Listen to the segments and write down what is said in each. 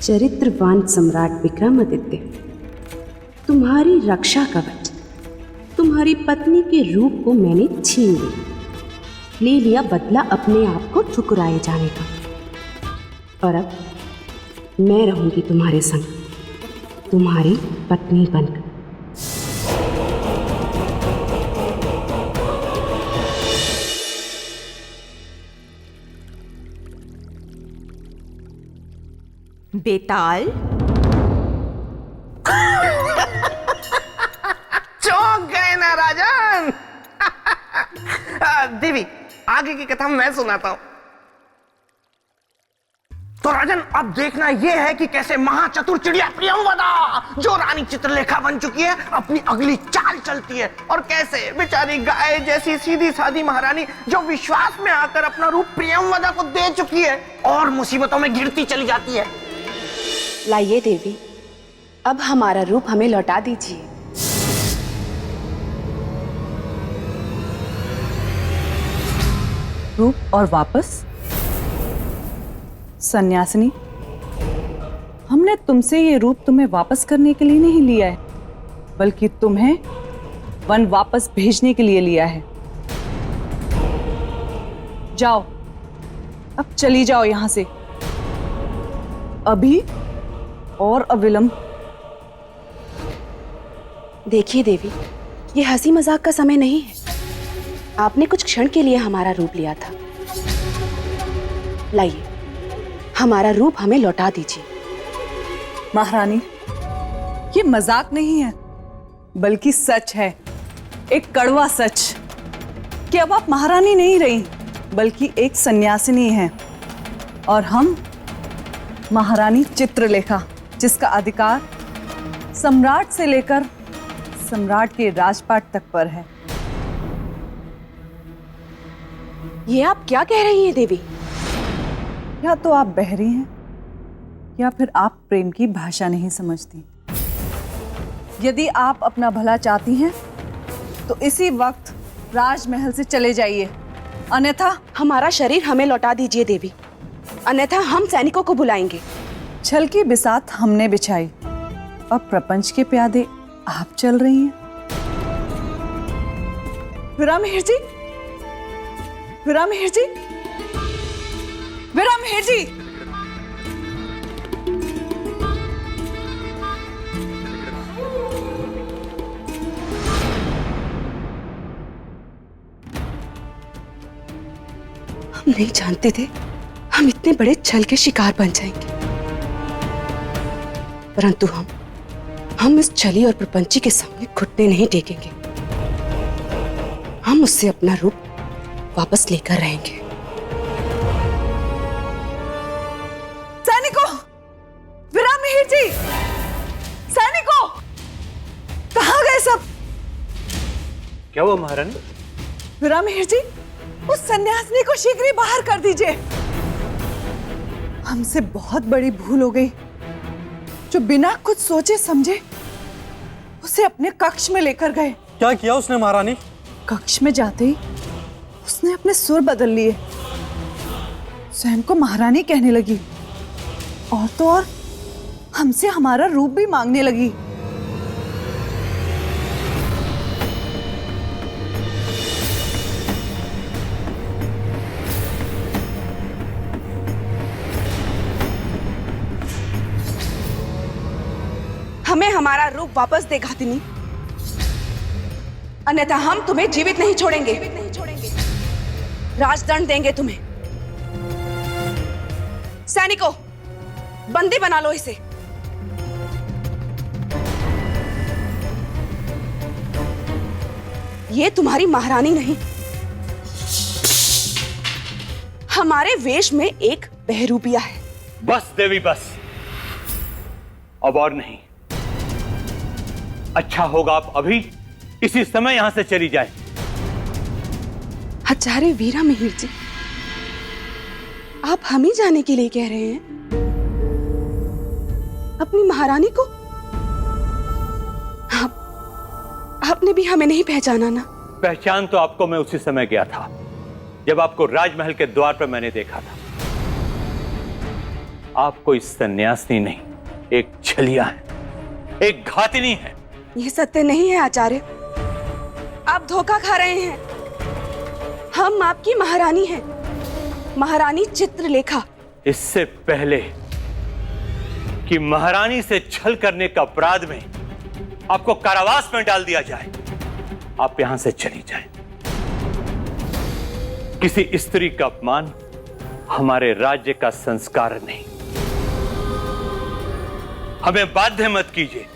चरित्रवान सम्राट विक्रमादित्य, तुम्हारी रक्षा कवच, तुम्हारी पत्नी के रूप को मैंने छीन लिया, ले लिया बदला अपने आप को ठुकराए जाने का। और अब मैं रहूंगी तुम्हारे संग, तुम्हारी पत्नी बनकर। बेताल, चौंक गए ना राजन। देवी, आगे की कथा मैं सुनाता हूं। तो राजन, अब देखना यह है कि कैसे महाचतुर चिड़िया प्रियंवदा, जो रानी चित्रलेखा बन चुकी है, अपनी अगली चाल चलती है, और कैसे बेचारी गाय जैसी सीधी सादी महारानी, जो विश्वास में आकर अपना रूप प्रियंवदा को दे चुकी है, और मुसीबतों में गिरती चली जाती है। लाइए देवी, अब हमारा रूप हमें लौटा दीजिए। रूप और वापस? सन्यासिनी, हमने तुमसे ये रूप तुम्हें वापस करने के लिए नहीं लिया है, बल्कि तुम्हें वन वापस भेजने के लिए लिया है। जाओ, अब चली जाओ यहां से, अभी और अविलंब। देखिए देवी, ये हंसी मजाक का समय नहीं है। आपने कुछ क्षण के लिए हमारा रूप लिया था। लाइए, हमारा रूप हमें लौटा दीजिए। महारानी, ये मजाक नहीं है, बल्कि सच है, एक कड़वा सच, कि अब आप महारानी नहीं रही, बल्कि एक सन्यासिनी हैं, और हम महारानी चित्रलेखा, जिसका अधिकार सम्राट से लेकर सम्राट के राजपाट तक पर है। ये आप क्या कह रही हैं देवी? या तो आप बहरी हैं, या फिर आप प्रेम की भाषा नहीं समझती। यदि आप अपना भला चाहती हैं, तो इसी वक्त राजमहल से चले जाइए, अन्यथा हमारा शरीर हमें लौटा दीजिए देवी, अन्यथा हम सैनिकों को बुलाएंगे। छल की बिसात हमने बिछाई, अब प्रपंच के प्यादे आप चल रही हैं। विरामहेर जी, विरामहेर जी, विरामहेर जी, हम नहीं जानते थे हम इतने बड़े छल के शिकार बन जाएंगे, परंतु हम इस छली और प्रपंची के सामने घुटने नहीं टेकेंगे। हम उससे अपना रूप वापस लेकर रहेंगे। सैनिकों, विरामहेर जी, सैनिकों, कहाँ गए सब? क्या हुआ महारानी? विरामहेर जी, उस सन्यासिनी को शीघ्र ही बाहर कर दीजिए। हमसे बहुत बड़ी भूल हो गई, जो बिना कुछ सोचे समझे उसे अपने कक्ष में लेकर गए। क्या किया उसने महारानी? कक्ष में जाते ही उसने अपने सुर बदल लिए, स्वयं को महारानी कहने लगी, और तो और हमसे हमारा रूप भी मांगने लगी। हमें हमारा रूप वापस दे घातिनी, अन्यथा हम तुम्हें जीवित नहीं छोड़ेंगे। राजदंड देंगे तुम्हें। सैनिकों, बंदी बना लो इसे। ये तुम्हारी महारानी नहीं, हमारे वेश में एक बहरूपिया है। बस देवी, बस, अब और नहीं। अच्छा होगा आप अभी इसी समय यहां से चली जाए। आचार्य वीरामिहिर जी, आप हम ही जाने के लिए कह रहे हैं? अपनी महारानी को? आपने भी हमें नहीं पहचाना ना? पहचान तो आपको मैं उसी समय गया था, जब आपको राजमहल के द्वार पर मैंने देखा था। आप कोई सन्यासिनी नहीं, एक छलिया है, एक घातिनी है। यह सत्य नहीं है आचार्य, आप धोखा खा रहे हैं। हम आपकी महारानी हैं, महारानी चित्रलेखा। इससे पहले कि महारानी से छल करने का अपराध में आपको कारावास में डाल दिया जाए, आप यहां से चली जाएं। किसी स्त्री का अपमान हमारे राज्य का संस्कार नहीं। हमें बाध्य मत कीजिए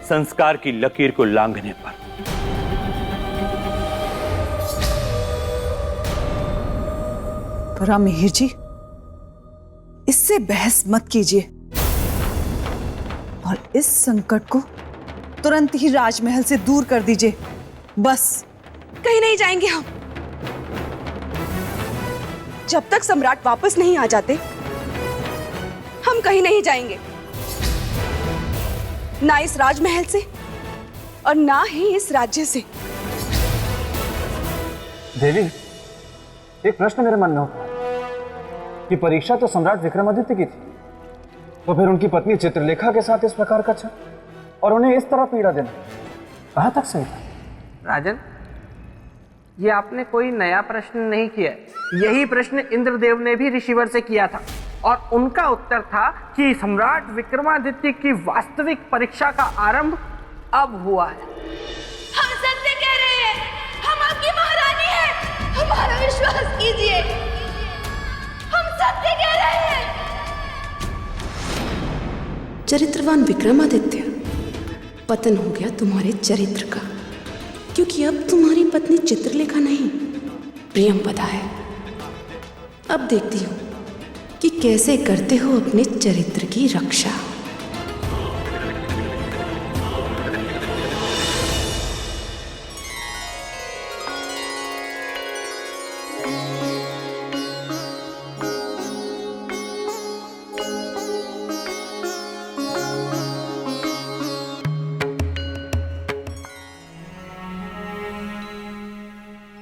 संस्कार की लकीर को लांघने पर। पर मिहिर जी, इससे बहस मत कीजिए और इस संकट को तुरंत ही राजमहल से दूर कर दीजिए। बस कहीं नहीं जाएंगे हम। जब तक सम्राट वापस नहीं आ जाते, हम कहीं नहीं जाएंगे, ना इस राजमहल से और ना ही इस राज्य से। देवी, एक प्रश्न मेरे मन में होता है कि परीक्षा तो सम्राट विक्रमादित्य की थी, तो फिर उनकी पत्नी चित्रलेखा के साथ इस प्रकार का छल और उन्हें इस तरह पीड़ा देना कहां तक सही था? राजन, ये आपने कोई नया प्रश्न नहीं किया। यही प्रश्न इंद्रदेव ने भी ऋषिवर से किया था और उनका उत्तर था कि सम्राट विक्रमादित्य की वास्तविक परीक्षा का आरंभ अब हुआ है। हम सत्य कह रहे हैं, हम आपकी महारानी हैं, हमारा विश्वास कीजिए, हम सत्य कह रहे हैं। चरित्रवान विक्रमादित्य, पतन हो गया तुम्हारे चरित्र का, क्योंकि अब तुम्हारी पत्नी चित्रलेखा नहीं, प्रियंवदा है। अब देखती हूँ कि कैसे करते हो अपने चरित्र की रक्षा।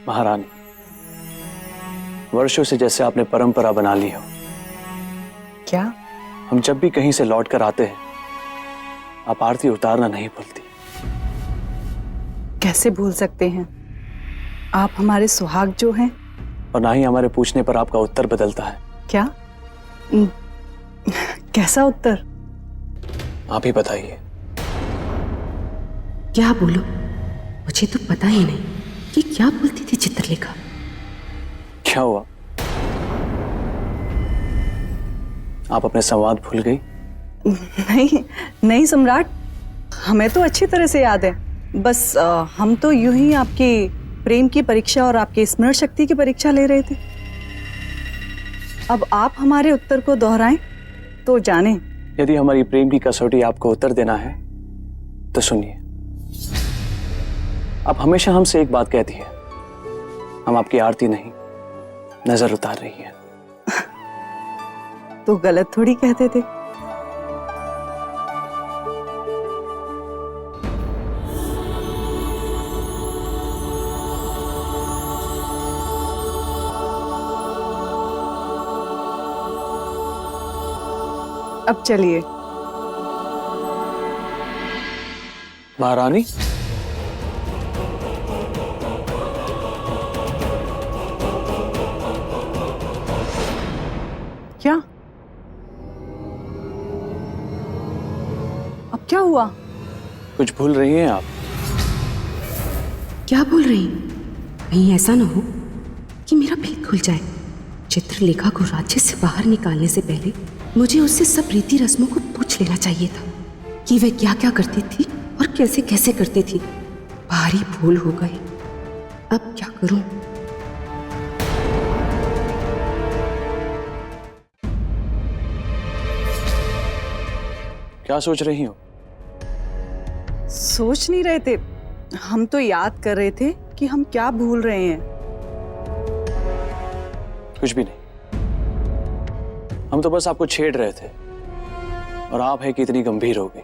महारानी, वर्षों से जैसे आपने परंपरा बना ली हो, क्या? हम जब भी कहीं से लौट कर आते हैं, आप आरती उतारना नहीं भूलती। कैसे भूल सकते हैं? आप हमारे सुहाग जो हैं। और ना ही हमारे पूछने पर आपका उत्तर बदलता है। क्या? कैसा उत्तर? आप ही बताइए। क्या बोलो? मुझे तो पता ही नहीं कि क्या बोलती थी चित्रलेखा। क्या हुआ? आप अपने संवाद भूल गई? नहीं नहीं सम्राट, हमें तो अच्छी तरह से याद है। बस हम तो यूं ही आपकी प्रेम की परीक्षा और आपकी स्मरण शक्ति की परीक्षा ले रहे थे। अब आप हमारे उत्तर को दोहराएं तो जाने। यदि हमारी प्रेम की कसौटी आपको उत्तर देना है तो सुनिए। आप हमेशा हमसे एक बात कहती है, हम आपकी आरती नहीं नजर उतार रही है। तो गलत थोड़ी कहते थे। अब चलिए। महारानी, क्या? अब क्या हुआ? कुछ भूल रही हैं आप? क्या बोल रही? कहीं ऐसा ना हो कि मेरा भीख खुल जाए। चित्रलेखा को राज्य से बाहर निकालने से पहले मुझे उससे सब रीति रस्मों को पूछ लेना चाहिए था कि वह क्या क्या करती थी और कैसे कैसे करती थी। भारी भूल हो गई। अब क्या करूं? क्या सोच रही हो? सोच नहीं रहे थे, हम तो याद कर रहे थे कि हम क्या भूल रहे हैं। कुछ भी नहीं, हम तो बस आपको छेड़ रहे थे और आप है कि इतनी गंभीर हो गई।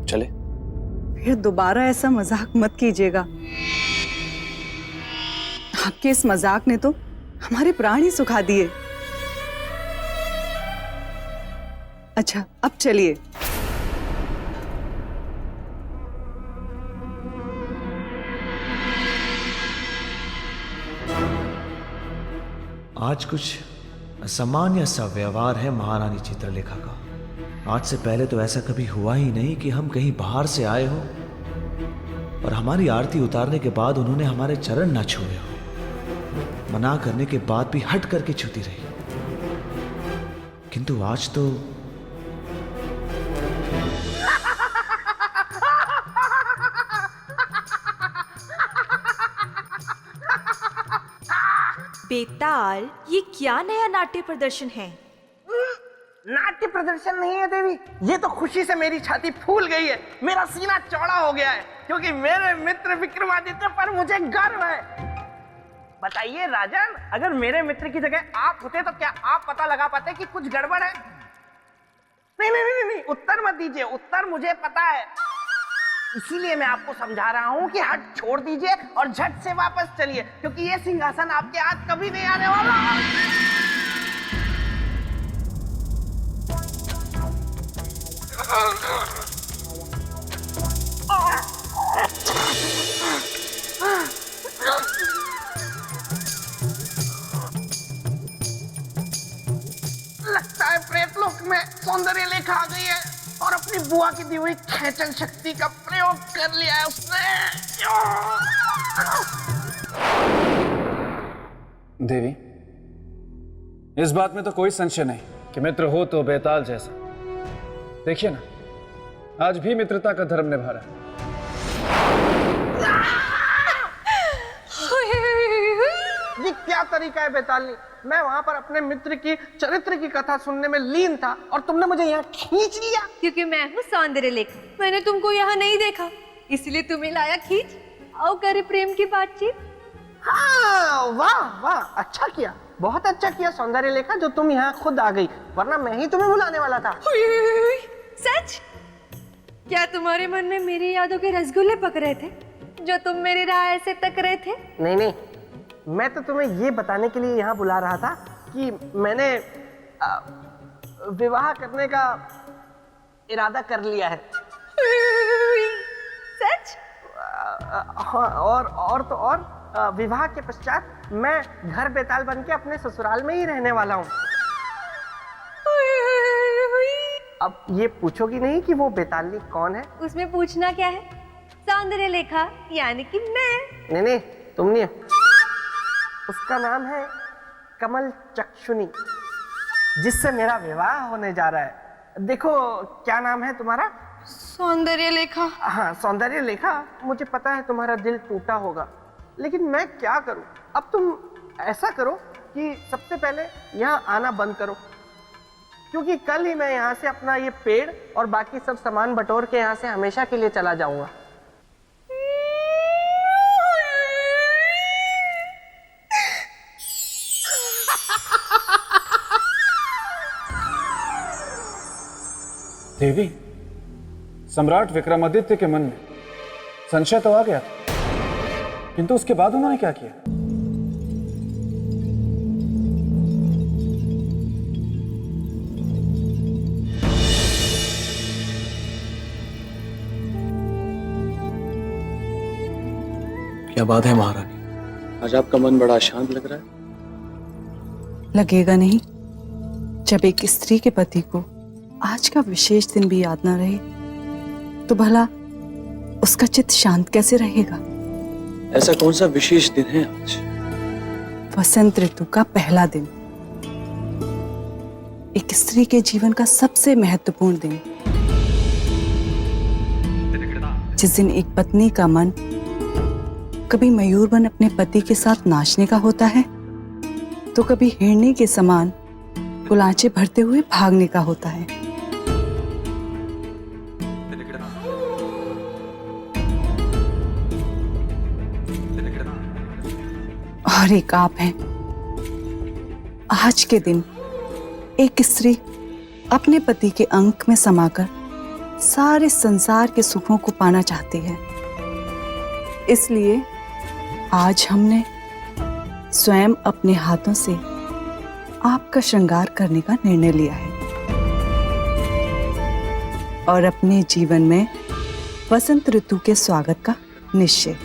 चले? फिर दोबारा ऐसा मजाक मत कीजिएगा। आपके इस मजाक ने तो हमारे प्राण ही सुखा दिए। अच्छा, अब चलिए। आज कुछ असामान्य सा व्यवहार है महारानी चित्रलेखा का। आज से पहले तो ऐसा कभी हुआ ही नहीं कि हम कहीं बाहर से आए हो और हमारी आरती उतारने के बाद उन्होंने हमारे चरण ना छुए हो। मना करने के बाद भी हट करके छूती रही, किंतु आज तो बेताल, ये क्या नया नाट्य प्रदर्शन है? नाट्य प्रदर्शन नहीं है देवी, ये तो खुशी से मेरी छाती फूल गई है, मेरा सीना चौड़ा हो गया है, क्योंकि मेरे मित्र विक्रमादित्य पर मुझे गर्व है। बताइए राजन, अगर मेरे मित्र की जगह आप होते तो क्या आप पता लगा पाते कि कुछ गड़बड़ है? नहीं नहीं नहीं नहीं, उत्तर मत दीजिए, उत्तर मुझे पता है। इसीलिए मैं आपको समझा रहा हूं कि हट छोड़ दीजिए और झट से वापस चलिए, क्योंकि ये सिंहासन आपके हाथ कभी नहीं आने वाला। लगता है प्रेतलोक में सौंदर्य लेखा आ गई है और अपनी बुआ की दी हुई खेचन शक्ति का प्रयोग कर लिया है उसने। देवी, इस बात में तो कोई संशय नहीं कि मित्र हो तो बेताल जैसा। देखिए ना, आज भी मित्रता का धर्म निभा रहा है। ये क्या तरीका है बेतालनी? मैं वहां पर अपने मित्र की चरित्र की कथा सुनने में लीन था और तुमने मुझे यहाँ खींच लिया। क्योंकि मैं हूँ सौंदर्य लेखा, मैंने तुमको यहाँ नहीं देखा, इसलिए तुम्हें लाया खींच। आओ करे प्रेम की बातचीत। हाँ, वाह वाह, अच्छा किया, बहुत अच्छा किया सौंदर्य लेखा जो तुम यहाँ खुद आ गई, वरना मैं ही तुम्हें बुलाने वाला था। सच? क्या तुम्हारे मन में मेरी यादों के रसगुल्ले पक रहे थे जो तुम मेरी राह से तक रहे थे? नहीं नहीं, मैं तो तुम्हें ये बताने के लिए यहाँ बुला रहा था कि मैंने विवाह करने का इरादा कर लिया है। सच? और तो और, विवाह के पश्चात मैं घर बेताल बन के अपने ससुराल में ही रहने वाला हूँ। अब ये पूछोगी नहीं कि वो बेतालनी कौन है? उसमें पूछना क्या है? सौंदर्य लेखा यानी कि मैं। नहीं नहीं, तुम नहीं, उसका नाम है कमल चक्षुनी, जिससे मेरा विवाह होने जा रहा है। देखो, क्या नाम है तुम्हारा? सौंदर्य लेखा। हाँ, सौंदर्य लेखा। मुझे पता है तुम्हारा दिल टूटा होगा, लेकिन मैं क्या करूं? अब तुम ऐसा करो कि सबसे पहले यहाँ आना बंद करो, क्योंकि कल ही मैं यहाँ से अपना ये पेड़ और बाकी सब सामान बटोर के यहाँ से हमेशा के लिए चला जाऊंगा। देवी, सम्राट विक्रमादित्य के मन में संशय तो आ गया था, किंतु उसके बाद उन्होंने क्या किया? क्या बात है महारानी, आज आपका मन बड़ा शांत लग रहा है। लगेगा नहीं? जब एक स्त्री के पति को आज का विशेष दिन भी याद ना रहे तो भला उसका चित्त शांत कैसे रहेगा? ऐसा कौन सा विशेष दिन है आज? वसंत ऋतु का पहला दिन, एक स्त्री के जीवन का सबसे महत्वपूर्ण दिन, जिस दिन एक पत्नी का मन कभी मयूर बन अपने पति के साथ नाचने का होता है तो कभी हिरनी के समान गुलाचे भरते हुए भागने का होता है। और एक आप हैं। आज के दिन एक स्त्री अपने पति के अंक में समाकर सारे संसार के सुखों को पाना चाहती है, इसलिए आज हमने स्वयं अपने हाथों से आपका श्रृंगार करने का निर्णय लिया है। और अपने जीवन में वसंत ऋतु के स्वागत का निश्चय।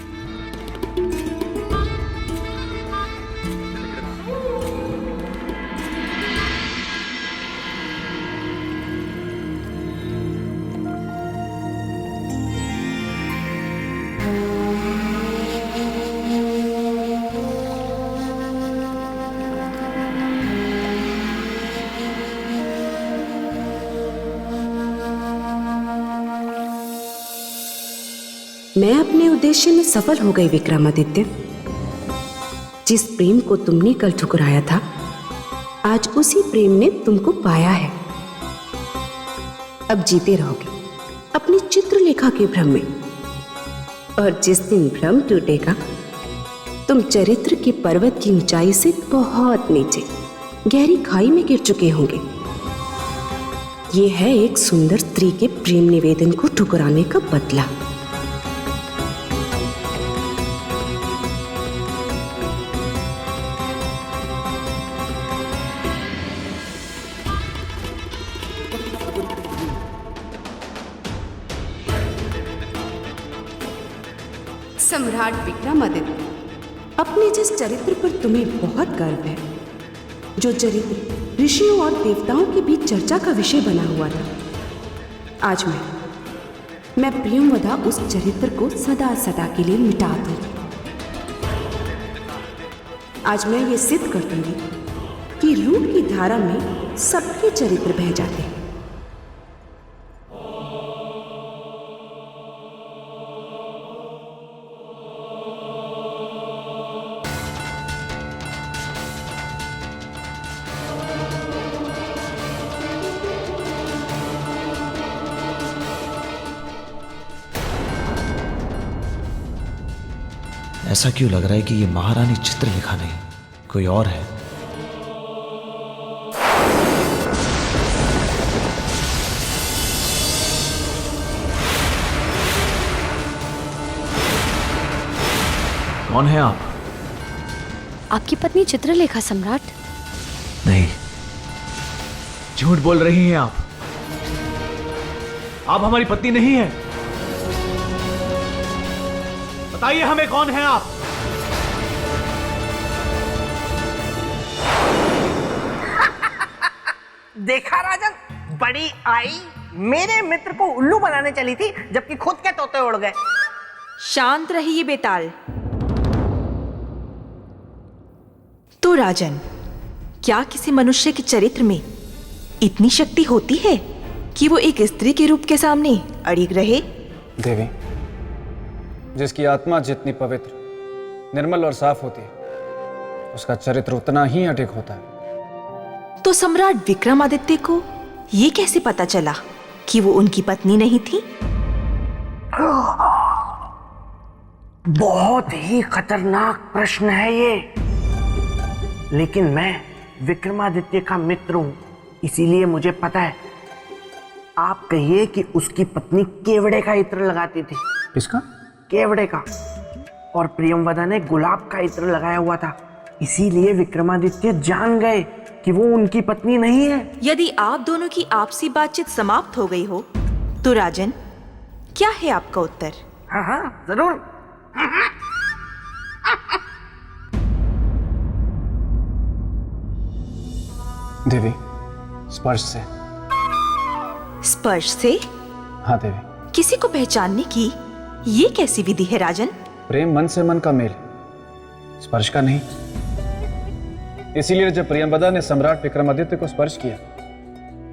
मैं अपने उद्देश्य में सफल हो गई विक्रमादित्य। जिस प्रेम को तुमने कल ठुकराया था, आज उसी प्रेम ने तुमको पाया है। अब जीते रहोगे अपनी चित्रलेखा के भ्रम में, और जिस दिन भ्रम टूटेगा, तुम चरित्र के पर्वत की ऊंचाई से बहुत नीचे गहरी खाई में गिर चुके होंगे। यह है एक सुंदर स्त्री के प्रेम निवेदन को ठुकराने का बदला। सम्राट विक्रमादित्य, अपने जिस चरित्र पर तुम्हें बहुत गर्व है, जो चरित्र ऋषियों और देवताओं के बीच चर्चा का विषय बना हुआ था, आज मैं प्रियंवदा उस चरित्र को सदा सदा के लिए मिटा दूंगी। आज मैं ये सिद्ध कर दूंगी कि रूप की धारा में सबके चरित्र बह जाते हैं। ऐसा क्यों लग रहा है कि ये महारानी चित्रलेखा नहीं, कोई और है? कौन है आप? आपकी पत्नी चित्रलेखा सम्राट। नहीं, झूठ बोल रही हैं आप। आप हमारी पत्नी नहीं है। बताइए हमें, कौन है आप? देखा राजन, बड़ी आई मेरे मित्र को उल्लू बनाने चली थी, जबकि खुद के तोते उड़ गए। शांत रहिए बेताल। तो राजन, क्या किसी मनुष्य के चरित्र में इतनी शक्ति होती है कि वो एक स्त्री के रूप के सामने अड़िग रहे? देवी, जिसकी आत्मा जितनी पवित्र, निर्मल और साफ होती है, उसका चरित्र उतना ही अडिग होता है। तो सम्राट विक्रमादित्य को ये कैसे पता चला कि वो उनकी पत्नी नहीं थी? बहुत ही खतरनाक प्रश्न है ये, लेकिन मैं विक्रमादित्य का मित्र हूं, इसीलिए मुझे पता है। आप कहिए कि उसकी पत्नी केवड़े का इत्र लगाती थी। किसका? केवड़े का। और प्रियंवदा ने गुलाब का इत्र लगाया हुआ था, इसीलिए विक्रमादित्य जान गए कि वो उनकी पत्नी नहीं है। यदि आप दोनों की आपसी बातचीत समाप्त हो गई हो, तो राजन, क्या है आपका उत्तर? हाँ हाँ, जरूर। देवी, स्पर्श से। स्पर्श से? हाँ देवी। किसी को पहचानने की ये कैसी विधि है राजन? प्रेम मन से मन का मेल, स्पर्श का नहीं। इसीलिए जब प्रियंवदा ने सम्राट विक्रमादित्य को स्पर्श किया,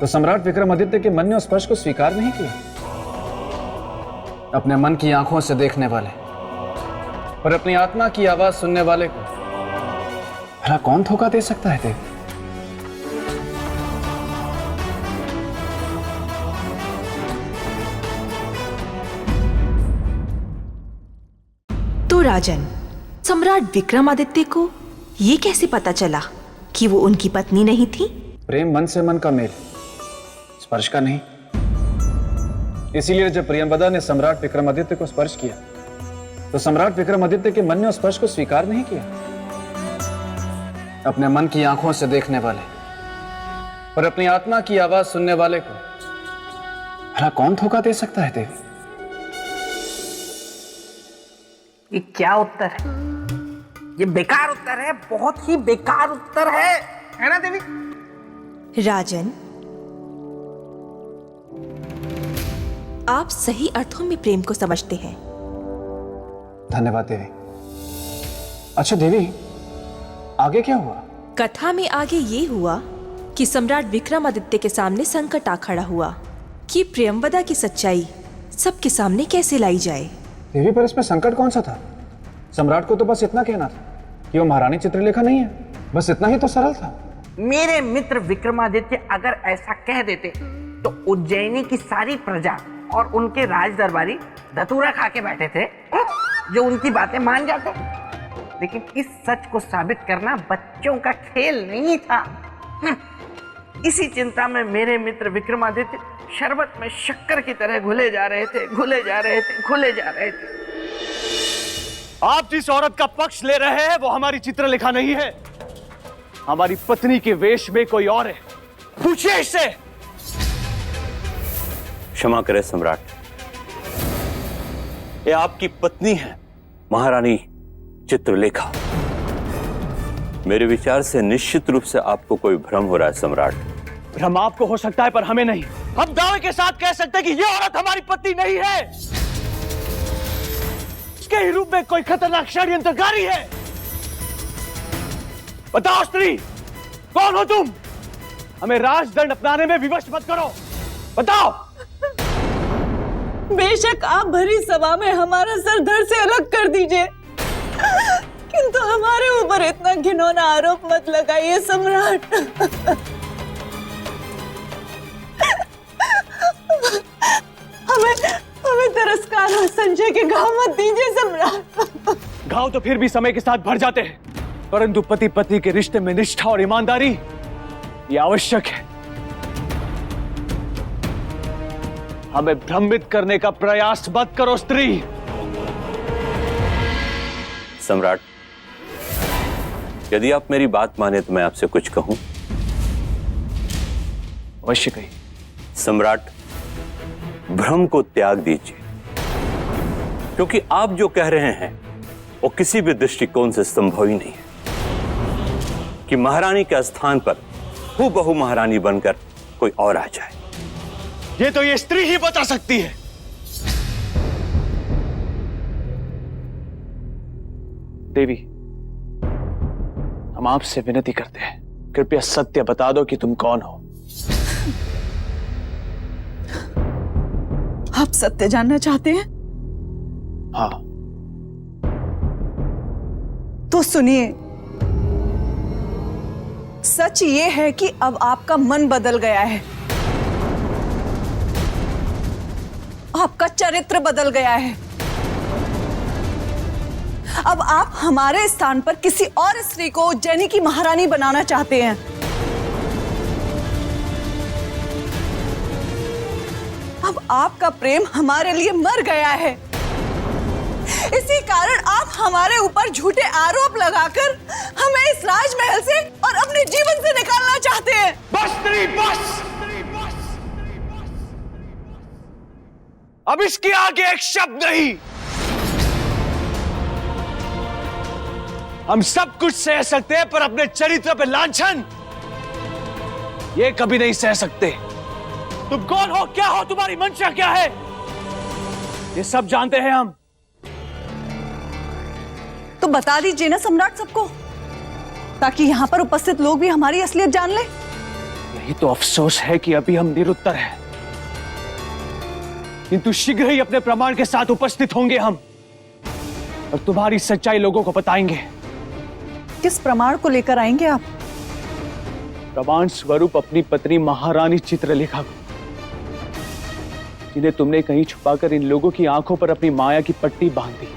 तो सम्राट विक्रमादित्य के मन ने उस स्पर्श को स्वीकार नहीं किया। अपने मन की आंखों से देखने वाले और अपनी आत्मा की आवाज सुनने वाले को भला कौन धोखा दे सकता है देवी? तो राजन, सम्राट विक्रमादित्य को ये कैसे पता चला कि वो उनकी पत्नी नहीं थी? प्रेम मन से मन का मेल, स्पर्श का नहीं। इसीलिए जब प्रियंवदा ने सम्राट विक्रमादित्य को स्पर्श किया, तो सम्राट विक्रमादित्य के मन ने उस स्पर्श को स्वीकार नहीं किया। अपने मन की आंखों से देखने वाले और अपनी आत्मा की आवाज सुनने वाले को भला कौन धोखा दे सकता है देवी? ये क्या उत्तर है? ये बेकार उत्तर है, बहुत ही बेकार उत्तर है ना देवी? राजन, आप सही अर्थों में प्रेम को समझते हैं। धन्यवाद देवी। अच्छा देवी, आगे क्या हुआ? कथा में आगे ये हुआ कि सम्राट विक्रमादित्य के सामने संकट आ खड़ा हुआ कि प्रियंवदा की सच्चाई सबके सामने कैसे लाई जाए। देवी, पर इसमें संकट कौन सा था? सम्राट को तो बस इतना कहना था कि वो महारानी चित्रलेखा नहीं है, बस इतना ही तो सरल था। मेरे मित्र विक्रमादित्य अगर ऐसा कह देते तो उज्जैनी की सारी प्रजा और उनके राज दरबारी धतूरा खा के बैठे थे, जो उनकी बातें मान जाते। लेकिन इस सच को साबित करना बच्चों का खेल नहीं था। इसी चिंता में मेरे मित्र विक्रमादित्य शरबत में शक्कर की तरह घुले जा रहे थे, घुले जा रहे थे, घुले जा रहे थे। आप जिस औरत का पक्ष ले रहे हैं वो हमारी चित्रलेखा नहीं है, हमारी पत्नी के वेश में कोई और है। पूछिए इससे। क्षमा करें सम्राट, ये आपकी पत्नी है, महारानी चित्रलेखा। मेरे विचार से निश्चित रूप से आपको कोई भ्रम हो रहा है सम्राट। भ्रम आपको हो सकता है पर हमें नहीं। हम दावे के साथ कह सकते हैं कि यह औरत हमारी पत्नी नहीं है। इसके ही रूप में कोई खतरनाक षड्यंत्रकारी है। बताओ स्त्री, कौन हो तुम? हमें राजदंड अपनाने में विवश मत करो, बताओ। बेशक आप भरी सभा में हमारा सर धड़ से अलग कर दीजिए, किंतु हमारे ऊपर इतना घिनौना आरोप मत लगाइए सम्राट। हमें तिरस्कार और संशय के घाव मत दीजिए सम्राट। घाव तो फिर भी समय के साथ भर जाते हैं, परंतु पति पत्नी के रिश्ते में निष्ठा और ईमानदारी ये आवश्यक है। हमें भ्रमित करने का प्रयास मत करो स्त्री। सम्राट, यदि आप मेरी बात माने तो मैं आपसे कुछ कहूं। अवश्य कहिए। सम्राट, भ्रम को त्याग दीजिए, क्योंकि आप जो कह रहे हैं वो किसी भी दृष्टिकोण से संभव ही नहीं है कि महारानी के स्थान पर हूबहू महारानी बनकर कोई और आ जाए। ये तो ये स्त्री ही बता सकती है। देवी, हम आपसे विनती करते हैं, कृपया सत्य बता दो कि तुम कौन हो। आप सत्य जानना चाहते हैं? हाँ। तो सुनिए, सच ये है कि अब आपका मन बदल गया है, आपका चरित्र बदल गया है। अब आप हमारे स्थान पर किसी और स्त्री को उज्जैनी की महारानी बनाना चाहते हैं। अब आपका प्रेम हमारे लिए मर गया है। इसी कारण आप हमारे ऊपर झूठे आरोप लगाकर हमें इस राजमहल से और अपने जीवन से निकालना चाहते हैं। बस स्त्री, बस। अब इसके आगे एक शब्द नहीं। हम सब कुछ सह सकते हैं, पर अपने चरित्र पे लांछन ये कभी नहीं सह सकते। तुम कौन हो, क्या हो, तुम्हारी मंशा क्या है, ये सब जानते हैं हम। तो बता दीजिए ना सम्राट सबको, ताकि यहां पर उपस्थित लोग भी हमारी असलियत जान ले। यही तो अफसोस है कि अभी हम निरुत्तर हैं, किंतु शीघ्र ही अपने प्रमाण के साथ उपस्थित होंगे हम, और तुम्हारी सच्चाई लोगों को बताएंगे। किस प्रमाण को लेकर आएंगे आप? प्रमाण स्वरूप अपनी पत्नी महारानी चित्रलेखा को, जिन्हें तुमने कहीं छुपाकर इन लोगों की आंखों पर अपनी माया की पट्टी बांध दी।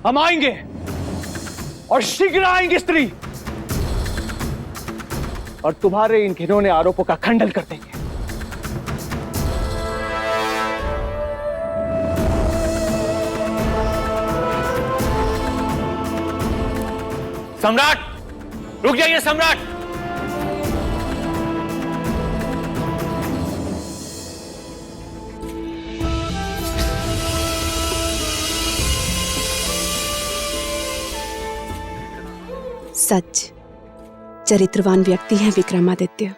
हम आएंगे और शीघ्र आएंगे स्त्री, और तुम्हारे इन घिनौने आरोपों का खंडन कर देंगे। सम्राट, रुक जाइए सम्राट। सच, चरित्रवान व्यक्ति हैं विक्रमादित्य।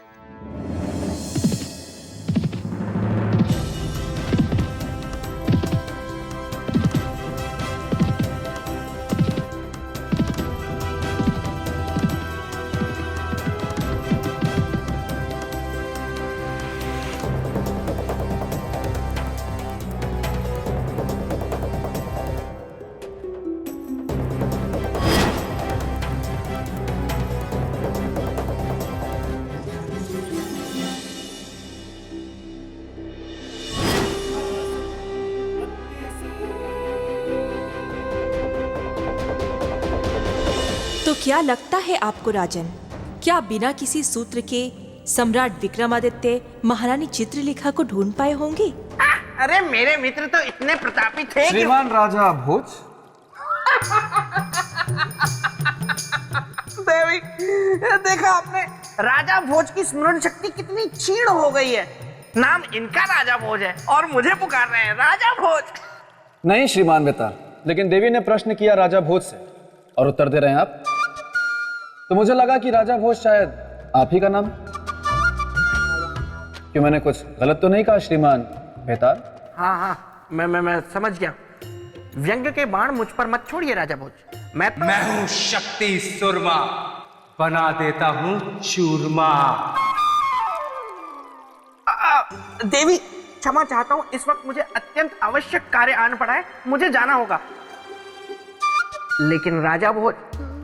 तो क्या लगता है आपको राजन, क्या बिना किसी सूत्र के सम्राट विक्रमादित्य महारानी चित्रलेखा को ढूंढ पाए होंगे? अरे मेरे मित्र तो इतने प्रतापी थे कि श्रीमान राजा भोज। देवी, देखा आपने राजा भोज की स्मरण शक्ति कितनी क्षीण हो गई है। नाम इनका राजा भोज है और मुझे पुकार रहे हैं राजा भोज। नहीं श्रीमान बेताल, लेकिन देवी ने प्रश्न किया राजा भोज से और उत्तर दे रहे हैं आप, तो मुझे लगा कि राजा भोज शायद आप ही का नाम। क्यों, मैंने कुछ गलत तो नहीं कहा श्रीमान बेताल? हाँ, मैं समझ गया। व्यंग्य के बाण मुझ पर मत छोड़िए राजा भोज। मैं हूँ शक्ति सुरमा, बना देता हूँ चूरमा। देवी क्षमा चाहता हूँ, इस वक्त मुझे अत्यंत आवश्यक कार्य आन पड़ा है, मुझे जाना होगा। लेकिन राजा भोज,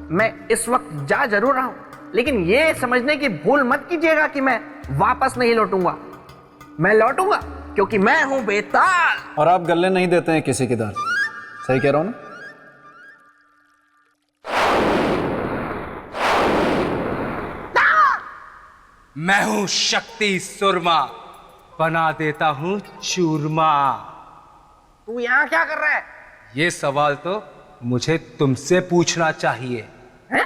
मैं इस वक्त जा जरूर रहा हूं, लेकिन ये समझने की भूल मत कीजिएगा कि मैं वापस नहीं लौटूंगा। मैं लौटूंगा क्योंकि मैं हूं बेताल। और आप गले नहीं देते हैं किसी की दाल, सही कह रहा हूं ना? मैं हूं शक्ति सुरमा, बना देता हूं चूरमा। तू यहां क्या कर रहा है? ये सवाल तो मुझे तुमसे पूछना चाहिए है?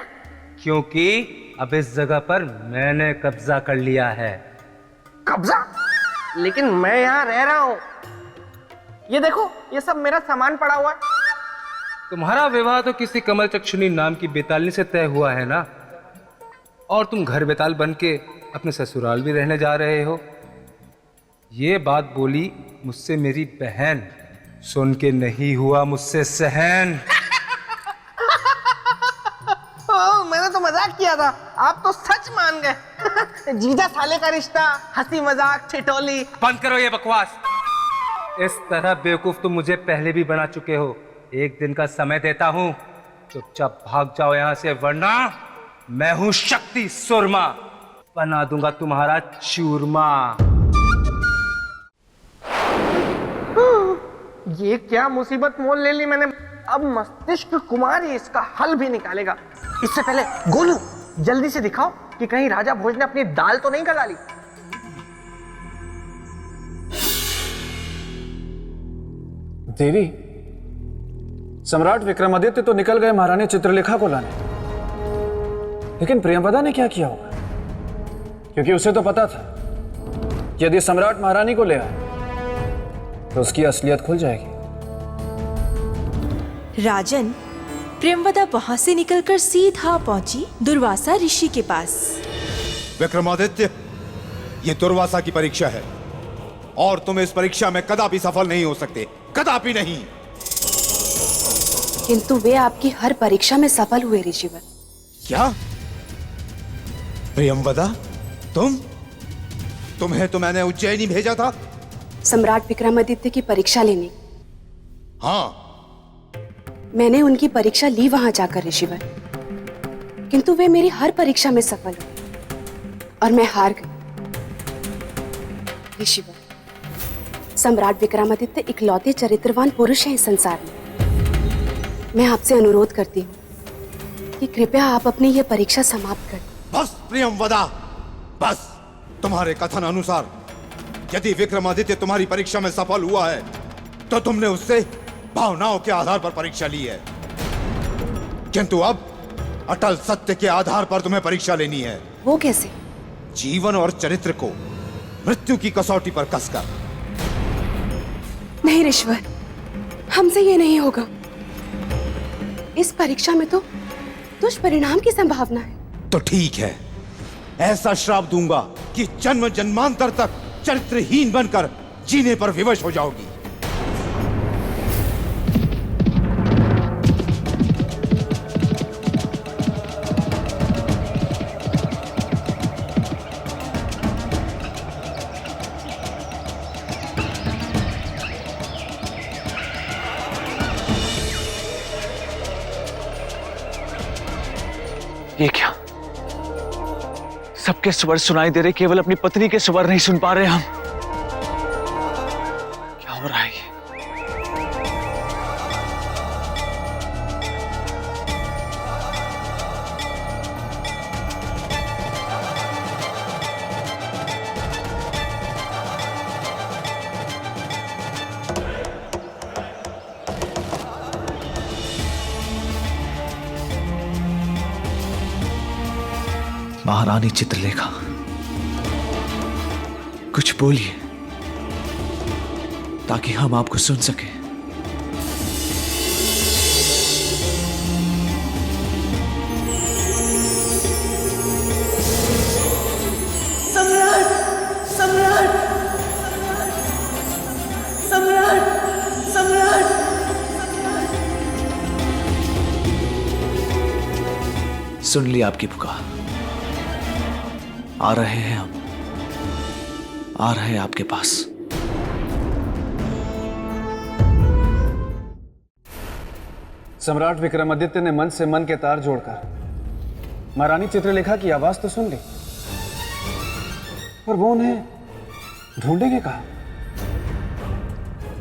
क्योंकि अब इस जगह पर मैंने कब्जा कर लिया है। कब्जा? लेकिन मैं यहां रह रहा हूं। ये देखो, ये सब मेरा सामान पड़ा हुआ है। तुम्हारा विवाह तो किसी कमल चक्षुनी नाम की बेतालनी से तय हुआ है ना, और तुम घर बेताल बन के अपने ससुराल भी रहने जा रहे हो। ये बात बोली मुझसे मेरी बहन, सुन के नहीं हुआ मुझसे सहन। मैंने तो मजाक किया था, आप तो सच मान गए। जीजा साले का रिश्ता, हंसी मजाक, ठिठोली। बंद करो ये बकवास। इस तरह बेवकूफ तुम मुझे पहले भी बना चुके हो। एक दिन का समय देता हूं, चुपचाप भाग जाओ यहां से, वरना मैं हूं शक्ति सुरमा, बना दूंगा तुम्हारा चूरमा। ये क्या मुसीबत मोल ले ली मैंने। अब मस्तिष्क कुमार ही इसका हल भी निकालेगा। इससे पहले गोलू, जल्दी से दिखाओ कि कहीं राजा भोज ने अपनी दाल तो नहीं गला ली। देवी, सम्राट विक्रमादित्य तो निकल गए महारानी चित्रलेखा को लाने, लेकिन प्रियंवदा ने क्या किया होगा? क्योंकि उसे तो पता था कि यदि सम्राट महारानी को ले आए तो उसकी असलियत खुल जाएगी। राजन, प्रेमवदा वहां से निकलकर सीधा पहुंची दुर्वासा ऋषि के पास। विक्रमादित्य, ये दुर्वासा की परीक्षा है और तुम इस परीक्षा में कदापि सफल नहीं हो सकते, कदापि नहीं। किंतु वे आपकी हर परीक्षा में सफल हुए ऋषिवर। क्या? प्रियंवदा, तुम्हें तो मैंने उज्जैनी भेजा था। सम्राट विक्रमादित्य की परीक्षा लेने। हाँ, मैंने उनकी परीक्षा ली वहां जाकर ऋषिवर, किंतु वे मेरी हर परीक्षा में सफल हुए और मैं हार गई। ऋषिवर, सम्राट विक्रमादित्य इकलौते चरित्रवान पुरुष हैं इस संसार में। मैं आपसे अनुरोध करती हूँ कि कृपया आप अपनी यह परीक्षा समाप्त कर। बस प्रियंवदा, बस। तुम्हारे कथन अनुसार यदि विक्रमादित्य तुम्हारी परीक्षा में सफल हुआ है तो तुमने उससे भावनाओं के आधार पर परीक्षा ली है, किंतु अब अटल सत्य के आधार पर तुम्हें परीक्षा लेनी है। वो कैसे? जीवन और चरित्र को मृत्यु की कसौटी पर कसकर। नहीं ऋषिवर, हमसे ये नहीं होगा। इस परीक्षा में तो दुष्परिणाम की संभावना है। तो ठीक है, ऐसा श्राप दूंगा कि जन्म जन्मांतर तक चरित्रहीन बनकर जीने पर विवश हो जाओगी। ये क्या? सबके स्वर सुनाई दे रहे, केवल अपनी पत्नी के स्वर नहीं सुन पा रहे हम। क्या हो रहा है ये? महारानी चित्रलेखा, कुछ बोलिए ताकि हम आपको सुन सकें। सम्राट, सम्राट, सम्राट, सम्राट। सुन ली आपकी पुकार। आ रहे हैं हम, आ रहे हैं आपके पास। सम्राट विक्रमादित्य ने मन से मन के तार जोड़कर महारानी चित्रलेखा की आवाज तो सुन ली, पर वो उन्हें ढूंढेंगे कहाँ?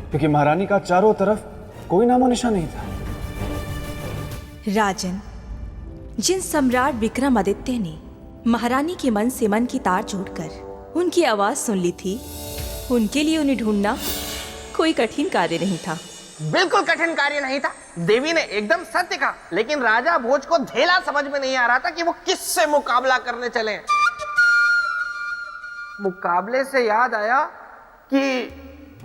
क्योंकि महारानी का चारों तरफ कोई नामो निशान नहीं था। राजन, जिन सम्राट विक्रमादित्य ने महारानी के मन से मन की तार जोड़कर उनकी आवाज सुन ली थी, उनके लिए उन्हें ढूंढना कोई कठिन कार्य नहीं था। बिल्कुल कठिन कार्य नहीं था। देवी ने एकदम सत्य कहा, लेकिन राजा भोज को धेला समझ में नहीं आ रहा था कि वो किससे मुकाबला करने चले। मुकाबले से याद आया कि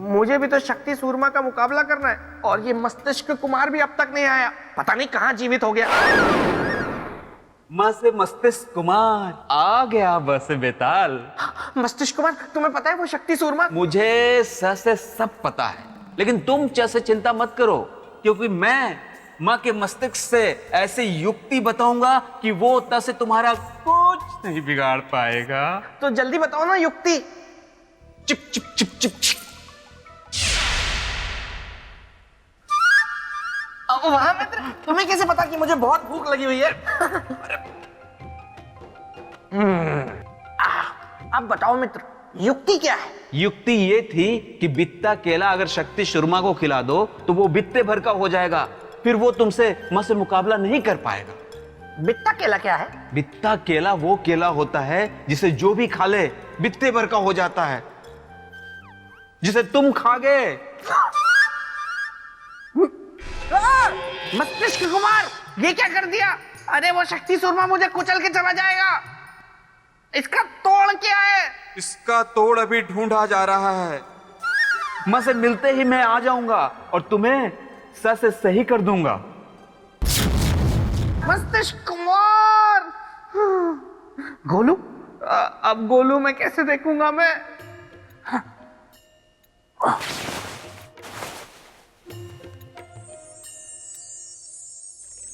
मुझे भी तो शक्ति सूरमा का मुकाबला करना है, और ये मस्तिष्क कुमार भी अब तक नहीं आया। पता नहीं कहां जीवित हो गया। माँ से मस्तिष्क कुमार आ गया बस बेताल। मस्तिष्क कुमार, तुम्हें पता है वो शक्ति सूरमा? मुझे स से सब पता है, लेकिन तुम च से चिंता मत करो, क्योंकि मैं माँ के मस्तिष्क से ऐसी युक्ति बताऊंगा कि वो त से तुम्हारा कुछ नहीं बिगाड़ पाएगा। तो जल्दी बताओ ना युक्ति। Chip chip chip chip chip. वहां मित्र, तुम्हें कैसे पता कि मुझे बहुत भूख लगी हुई है? अब बताओ मित्र, युक्ति क्या है? युक्ति ये थी कि बित्ता केला अगर शक्ति सुरमा को खिला दो तो वो बित्ते भर का हो जाएगा, फिर वो तुमसे मां से मुकाबला नहीं कर पाएगा। बित्ता केला क्या है? बित्ता केला वो केला होता है जिसे जो भी खा ले बित्ते भर का हो जाता है, जिसे तुम खा गए। मस्तिष्क कुमार, ये क्या कर दिया? अरे वो शक्ति सूरमा मुझे कुचल के चला जाएगा। इसका तोड़ क्या है? इसका तोड़ अभी ढूंढा जा रहा है। मां से मिलते ही मैं आ जाऊंगा और तुम्हें स से सही कर दूंगा। मस्तिष्क कुमार। गोलू, अब गोलू मैं कैसे देखूंगा मैं?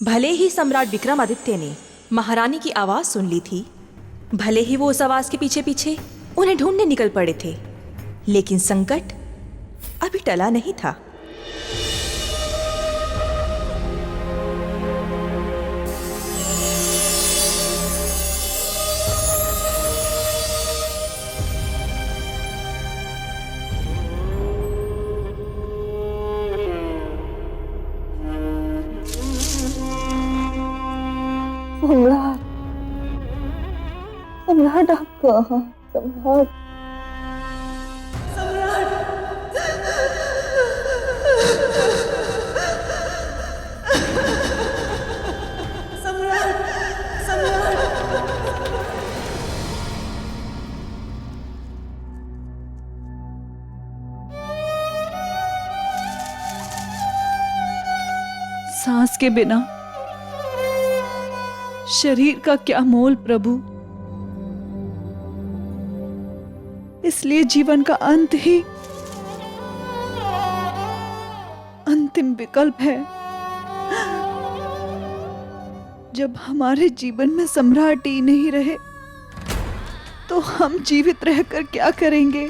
भले ही सम्राट विक्रमादित्य ने महारानी की आवाज सुन ली थी, भले ही वो उस आवाज के पीछे पीछे उन्हें ढूंढने निकल पड़े थे, लेकिन संकट अभी टला नहीं था। सम्राट, सम्राट आप कहाँ? सम्राट, सम्राट, सम्राट। सांस के बिना शरीर का क्या मोल प्रभु। इसलिए जीवन का अंत ही अंतिम विकल्प है। जब हमारे जीवन में सम्राट ही नहीं रहे तो हम जीवित रहकर क्या करेंगे?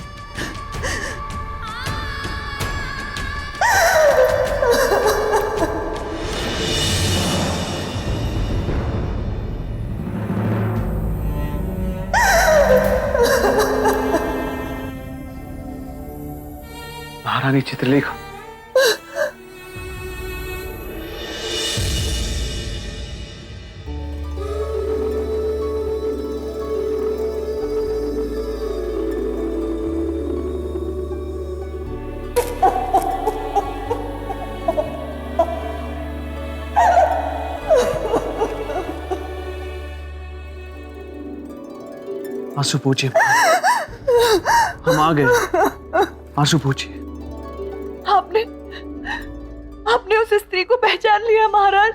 महारानी चित्रलेखा, आंसू पूछिए। हम आ गए। आंसू पूछिए। आपने उस स्त्री को पहचान लिया महाराज?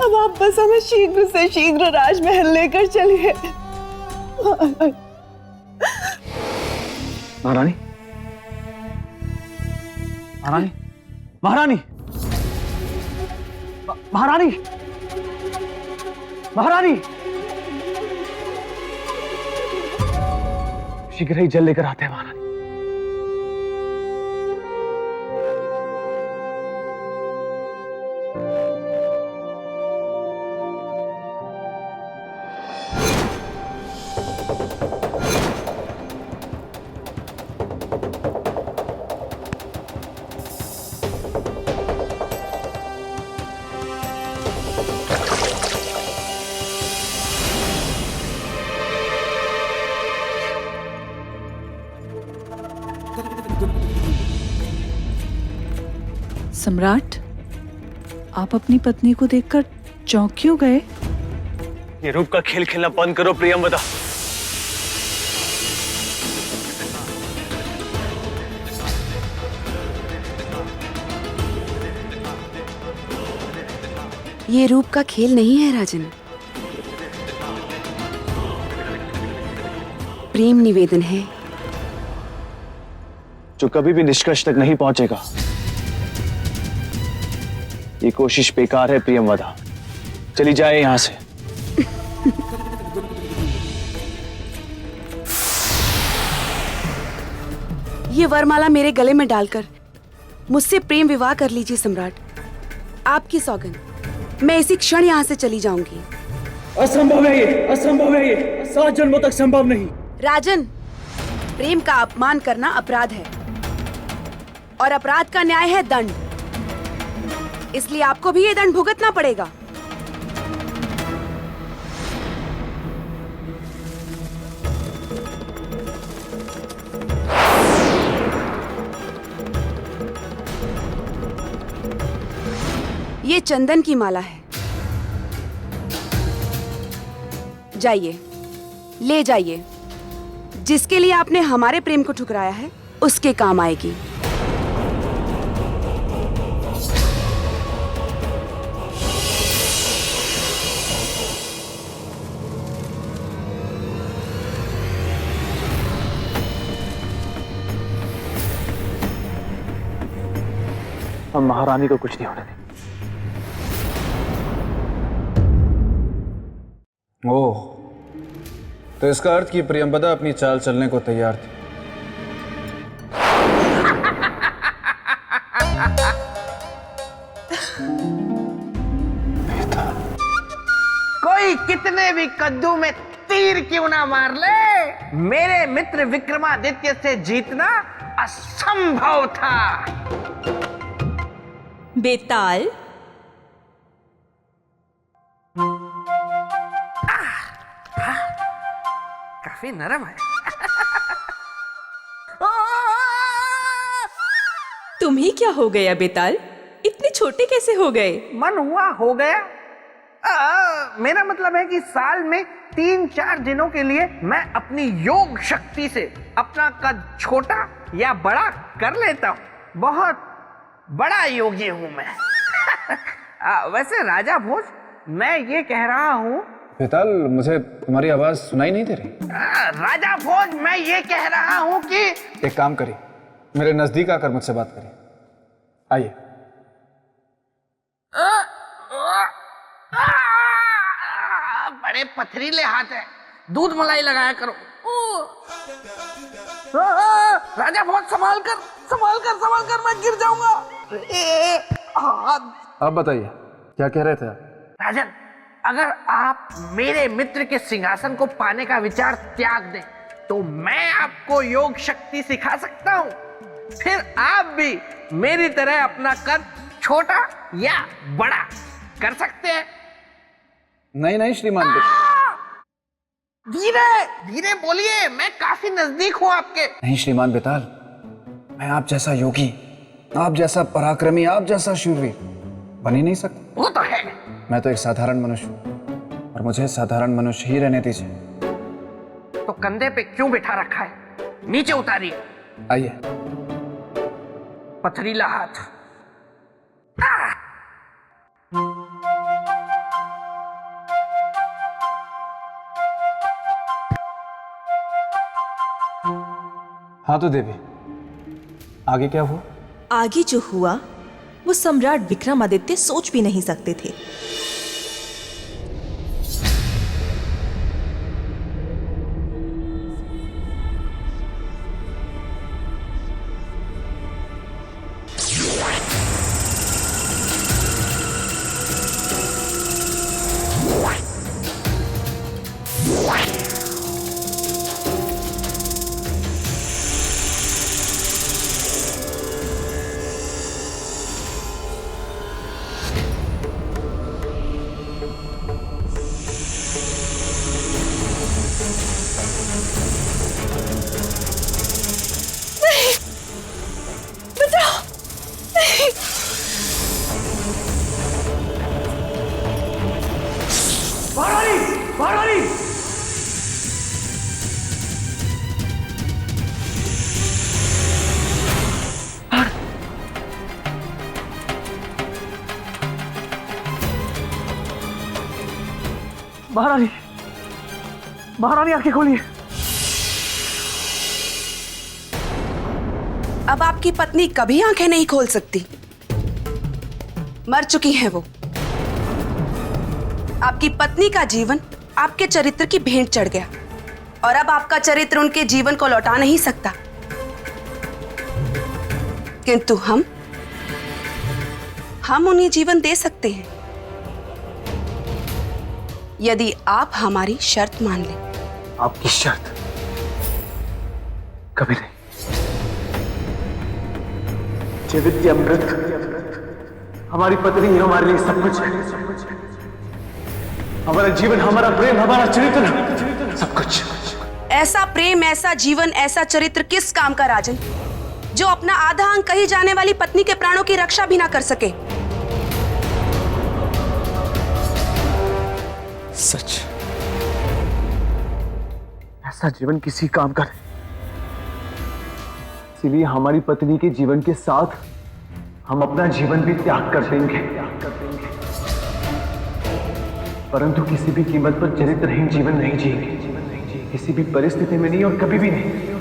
अब आप बस हमें शीघ्र से शीघ्र राजमहल लेकर चलिए। महारानी, महारानी, महारानी, महारानी, महारानी, शीघ्र ही जल लेकर आते हैं महारानी। सम्राट, आप अपनी पत्नी को देखकर चौंक क्यों गए? ये रूप का खेल खेलना बंद करो प्रियंवदा। ये रूप का खेल नहीं है राजन, प्रेम निवेदन है जो कभी भी निष्कर्ष तक नहीं पहुंचेगा। ये कोशिश बेकार है प्रियंवदा, चली जाए यहां से। ये वरमाला मेरे गले में डालकर मुझसे प्रेम विवाह कर लीजिए सम्राट। आपकी सौगंध, मैं इसी क्षण यहां से चली जाऊंगी। असंभव है ये, असंभव है ये, 7 जन्मों तक संभव नहीं। राजन, प्रेम का अपमान करना अपराध है और अपराध का न्याय है दंड। इसलिए आपको भी ये दंड भुगतना पड़ेगा। ये चंदन की माला है, जाइए, ले जाइए। जिसके लिए आपने हमारे प्रेम को ठुकराया है उसके काम आएगी। हम महारानी को कुछ नहीं होने देंगे। ओह, तो इसका अर्थ कि प्रियंवदा अपनी चाल चलने को तैयार थी। कोई कितने भी कद्दू में तीर क्यों ना मार ले, मेरे मित्र विक्रमादित्य से जीतना असंभव था। बेताल, काफी नरम है। तुम्ही क्या हो गया बेताल? इतने छोटे कैसे हो गए? मन हुआ हो गया। मेरा मतलब है कि साल में 3-4 दिनों के लिए मैं अपनी योग शक्ति से अपना कद छोटा या बड़ा कर लेता हूँ। बहुत बड़ा योगी हूं मैं। वैसे राजा भोज, मैं ये कह रहा हूं। बेताल, मुझे तुम्हारी आवाज सुनाई नहीं दे रही। राजा भोज, मैं ये कह रहा हूं कि एक काम करिए, मेरे नजदीक आकर मुझसे बात करिए। आइए। बड़े पथरीले हाथ है, दूध मलाई लगाया करो। राजा भोज, संभाल कर, मैं गिर जाऊंगा। आप बताइए, क्या कह रहे थे आप? राजन, अगर आप मेरे मित्र के सिंहासन को पाने का विचार त्याग दें तो मैं आपको योग शक्ति सिखा सकता हूं। फिर आप भी मेरी तरह अपना कद छोटा या बड़ा कर सकते हैं। नहीं नहीं श्रीमान, धीरे धीरे बोलिए, मैं काफी नजदीक हूं आपके। नहीं श्रीमान बेताल, मैं आप जैसा योगी, आप जैसा पराक्रमी, आप जैसा शूरवीर बन ही नहीं सकता। वो तो है। मैं तो एक साधारण मनुष्य हूं और मुझे साधारण मनुष्य ही रहने दीजिए। तो कंधे पे क्यों बिठा रखा है? नीचे उतारिए। आइए। पथरीला हाथ। हाँ तो देवी, आगे क्या हुआ? आगे जो हुआ वो सम्राट विक्रमादित्य सोच भी नहीं सकते थे। महारानी, महारानी आंखें खोलिए। अब आपकी पत्नी कभी आंखें नहीं खोल सकती, मर चुकी है वो। आपकी पत्नी का जीवन आपके चरित्र की भेंट चढ़ गया और अब आपका चरित्र उनके जीवन को लौटा नहीं सकता। किंतु हम उन्हें जीवन दे सकते हैं यदि आप हमारी शर्त मान लें। आपकी शर्त? कभी नहीं। जीवित की अमृत, हमारी पत्नी ही हमारे लिए सब कुछ है। हमारा जीवन, हमारा प्रेम, हमारा चरित्र, सब कुछ। ऐसा प्रेम, ऐसा जीवन, ऐसा चरित्र किस काम का राजन, जो अपना आधा अंग कही जाने वाली पत्नी के प्राणों की रक्षा भी ना कर सके। सच, ऐसा जीवन किसी काम का नहीं। इसीलिए हमारी पत्नी के जीवन के साथ हम अपना जीवन भी त्याग कर देंगे, परंतु किसी भी कीमत पर चरित्रहीन जीवन नहीं जिएंगे। किसी भी परिस्थिति में नहीं और कभी भी नहीं।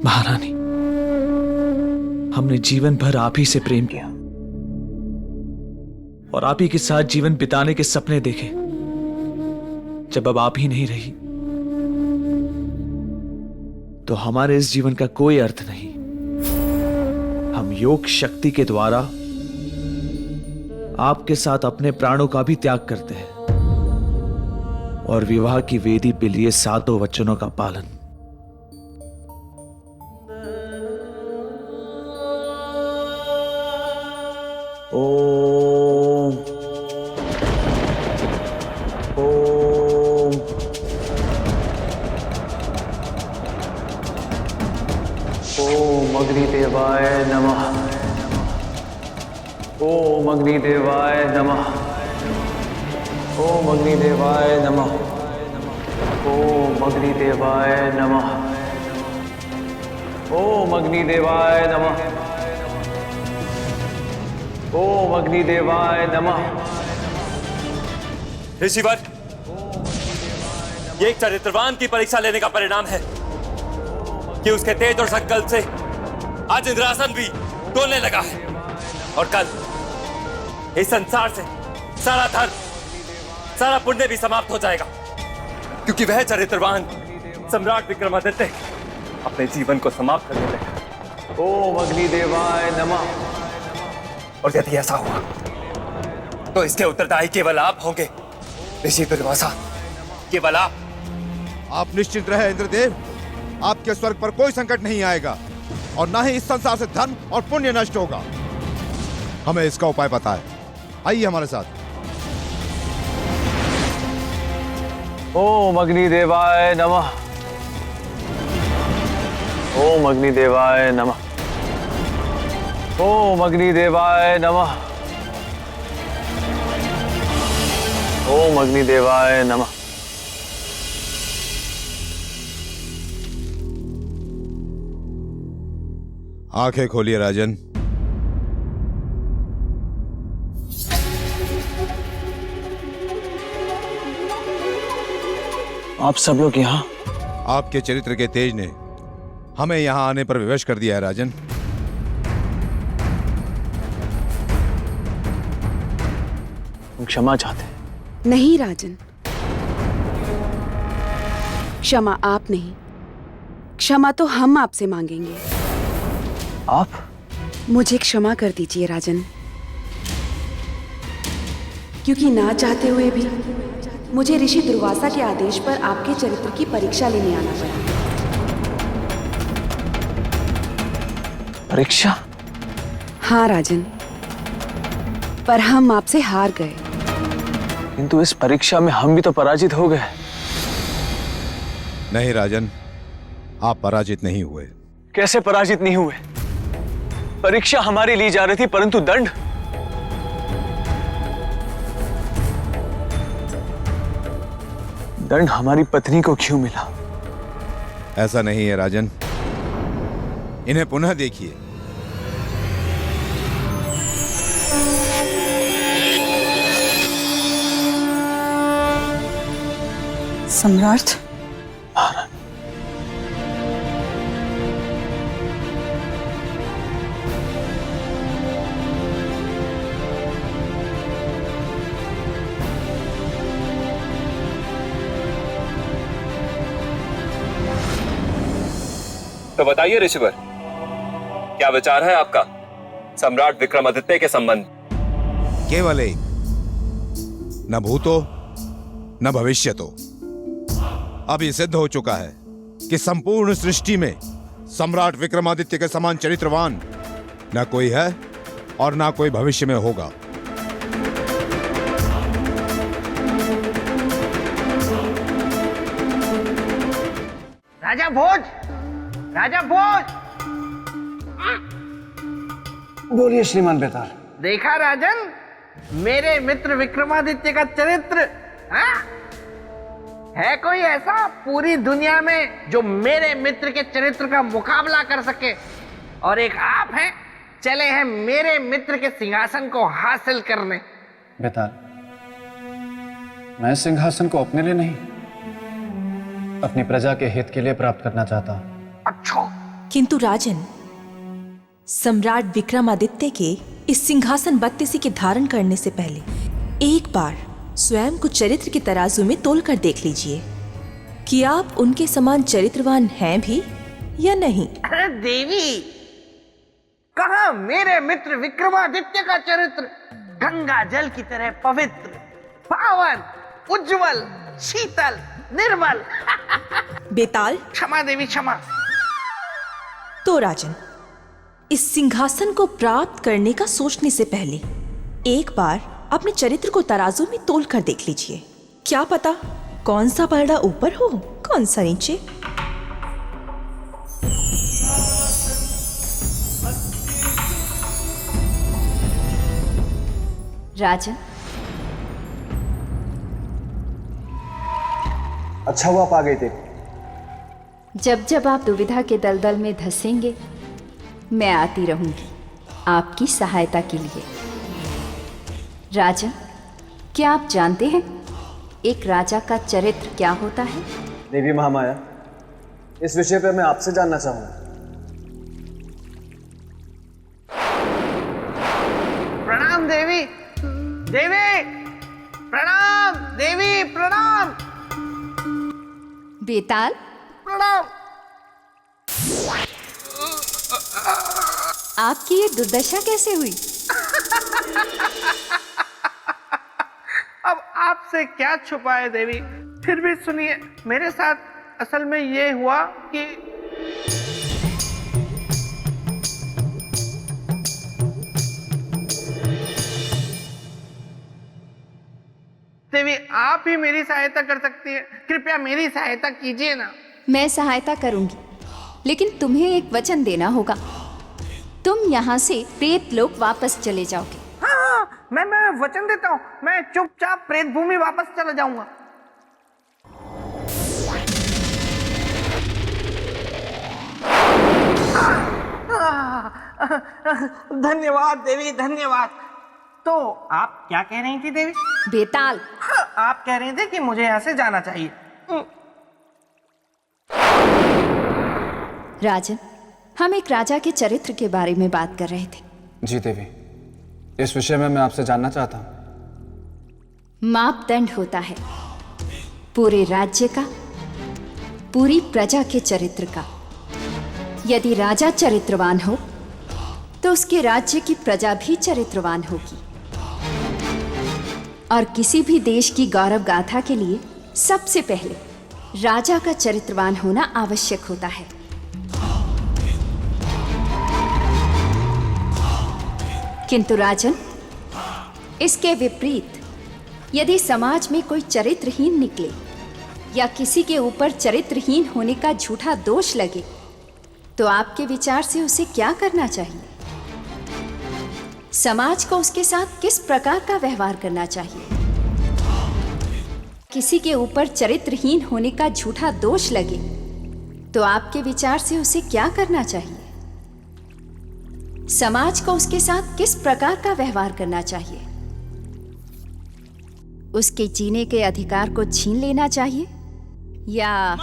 महारानी, हमने जीवन भर आप ही से प्रेम किया और आप ही के साथ जीवन बिताने के सपने देखे। जब अब आप ही नहीं रही तो हमारे इस जीवन का कोई अर्थ नहीं। हम योग शक्ति के द्वारा आपके साथ अपने प्राणों का भी त्याग करते हैं और विवाह की वेदी पे लिए 7 वचनों का पालन। ओम ओम ओम अग्नि अग्निदेवाय नमः। ओम अग्निदेवाय नमः। ओम अग्निदेवाय नमः। ओम अग्निदेवाय नमः। ओम अग्निदेवाय नमः। ओम अग्निदेवाय नमः। ऋषिवर, ये एक चरित्रवान की परीक्षा लेने का परिणाम है कि उसके तेज और संकल्प से आज इंद्रासन भी डोलने लगा है और कल इस संसार से सारा धर्म, सारा पुण्य भी समाप्त हो जाएगा, क्योंकि वह चरित्रवान सम्राट विक्रमादित्य अपने जीवन को समाप्त करने लगा। ओम अग्निदेवाय नमः। और यदि ऐसा हुआ तो इसके उत्तरदायी केवल आप होंगे ऋषि दुर्वासा, केवल आप। आप निश्चिंत रहे इंद्रदेव, आपके स्वर्ग पर कोई संकट नहीं आएगा और ना ही इस संसार से धर्म और पुण्य नष्ट होगा। हमें इसका उपाय पता है, आइए हमारे साथ। ओम अग्निदेवाय नमः। ओम अग्निदेवाय नमः। ओम अग्निदेवाय नमः। ओम अग्निदेवाय नमः। आंखें खोलिए राजन। आप सब लोग यहाँ? आपके चरित्र के तेज ने हमें यहाँ आने पर विवश कर दिया है राजन। हम क्षमा चाहते हैं। नहीं राजन, क्षमा आप नहीं, क्षमा तो हम आपसे मांगेंगे। आप? मुझे क्षमा कर दीजिए राजन, क्योंकि ना चाहते हुए भी मुझे ऋषि दुर्वासा के आदेश पर आपके चरित्र की परीक्षा लेने आना पड़ा। परीक्षा? हाँ राजन, पर हम आपसे हार गए। किंतु इस परीक्षा में हम भी तो पराजित हो गए। नहीं राजन, आप पराजित नहीं हुए। कैसे पराजित नहीं हुए? परीक्षा हमारी ली जा रही थी, परंतु दंड? दंड हमारी पत्नी को क्यों मिला? ऐसा नहीं है राजन, इन्हें पुनः देखिए। सम्राट, तो बताइए ऋषिवर, क्या विचार है आपका सम्राट विक्रमादित्य के संबंध? केवल एक, न भूतो न भविष्यतो। अब ये सिद्ध हो चुका है कि संपूर्ण सृष्टि में सम्राट विक्रमादित्य के समान चरित्रवान न कोई है और ना कोई भविष्य में होगा। राजा भोज, राजा भोज। बोलिए श्रीमान बेताल। देखा राजन, मेरे मित्र विक्रमादित्य का चरित्र? हाँ? है कोई ऐसा पूरी दुनिया में जो मेरे मित्र के चरित्र का मुकाबला कर सके? और एक आप हैं, चले हैं मेरे मित्र के सिंहासन को हासिल करने। बेताल, मैं सिंहासन को अपने लिए नहीं, अपनी प्रजा के हित के लिए प्राप्त करना चाहता हूं। अच्छा। किंतु राजन, सम्राट विक्रमादित्य के इस सिंहासन बत्तीसी के धारण करने से पहले एक बार स्वयं को चरित्र के तराजू में तोलकर देख लीजिए कि आप उनके समान चरित्रवान हैं भी या नहीं। अरे देवी, कहा मेरे मित्र विक्रमादित्य का चरित्र गंगा जल की तरह पवित्र, पावन, उज्जवल, शीतल, निर्मल। बेताल, क्षमा देवी क्षमा। तो राजन, इस सिंहासन को प्राप्त करने का सोचने से पहले एक बार अपने चरित्र को तराजू में तोल कर देख लीजिए। क्या पता कौन सा पलड़ा ऊपर हो, कौन सा नीचे। राजन, अच्छा हुआ आप आ गए थे। जब जब आप दुविधा के दलदल में धंसेंगे, मैं आती रहूंगी आपकी सहायता के लिए। राजन, क्या आप जानते हैं एक राजा का चरित्र क्या होता है? देवी महामाया, इस विषय पर मैं आपसे जानना चाहूंगा। प्रणाम देवी। देवी प्रणाम। देवी प्रणाम। बेताल, प्रणाम। आपकी ये दुर्दशा कैसे हुई? अब आपसे क्या छुपाए देवी, फिर भी सुनिए। मेरे साथ असल में ये हुआ कि देवी, आप ही मेरी सहायता कर सकती है। कृपया मेरी सहायता कीजिए ना। मैं सहायता करूंगी, लेकिन तुम्हें एक वचन देना होगा। तुम यहाँ से प्रेत लोक वापस चले जाओगे। हाँ, मैं वचन देता हूँ, मैं चुपचाप प्रेत भूमि वापस चला जाऊंगा। धन्यवाद देवी, धन्यवाद। तो आप क्या कह रही थी देवी? बेताल, आप कह रहे थे कि मुझे यहाँ से जाना चाहिए। राजन, हम एक राजा के चरित्र के बारे में बात कर रहे थे। जी देवी, इस विषय में मैं आपसे जानना चाहता हूँ। मापदंड होता है पूरे राज्य का, पूरी प्रजा के चरित्र का। यदि राजा चरित्रवान हो तो उसके राज्य की प्रजा भी चरित्रवान होगी। और किसी भी देश की गौरव गाथा के लिए सबसे पहले राजा का चरित्रवान होना आवश्यक होता है। किंतु राजन, इसके विपरीत यदि समाज में कोई चरित्रहीन निकले या किसी के ऊपर चरित्रहीन होने का झूठा दोष लगे, तो आपके विचार से उसे क्या करना चाहिए? समाज को उसके साथ किस प्रकार का व्यवहार करना चाहिए? किसी के ऊपर चरित्रहीन होने का झूठा दोष लगे तो आपके विचार से उसे क्या करना चाहिए? समाज को उसके साथ किस प्रकार का व्यवहार करना चाहिए? उसके जीने के अधिकार को छीन लेना चाहिए या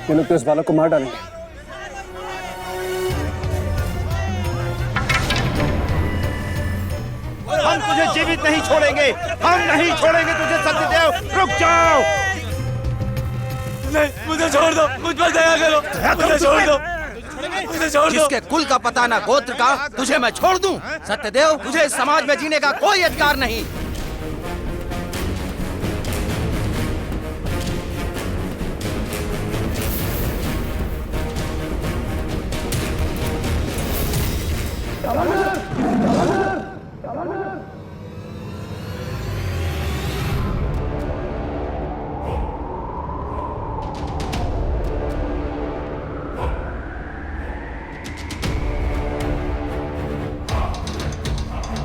ये लोग तो इस बालक को मार डालेंगे। हम तुझे जीवित नहीं छोड़ेंगे, हम नहीं छोड़ेंगे तुझे सत्यदेव। रुक जाओ। नहीं, मुझे छोड़ दो, मुझ पर दया करो, मुझे छोड़ दो, मुझे छोड़ दो। जिसके कुल का पता ना गोत्र का, तुझे मैं छोड़ दूं? सत्यदेव, तुझे इस समाज में जीने का कोई अधिकार नहीं।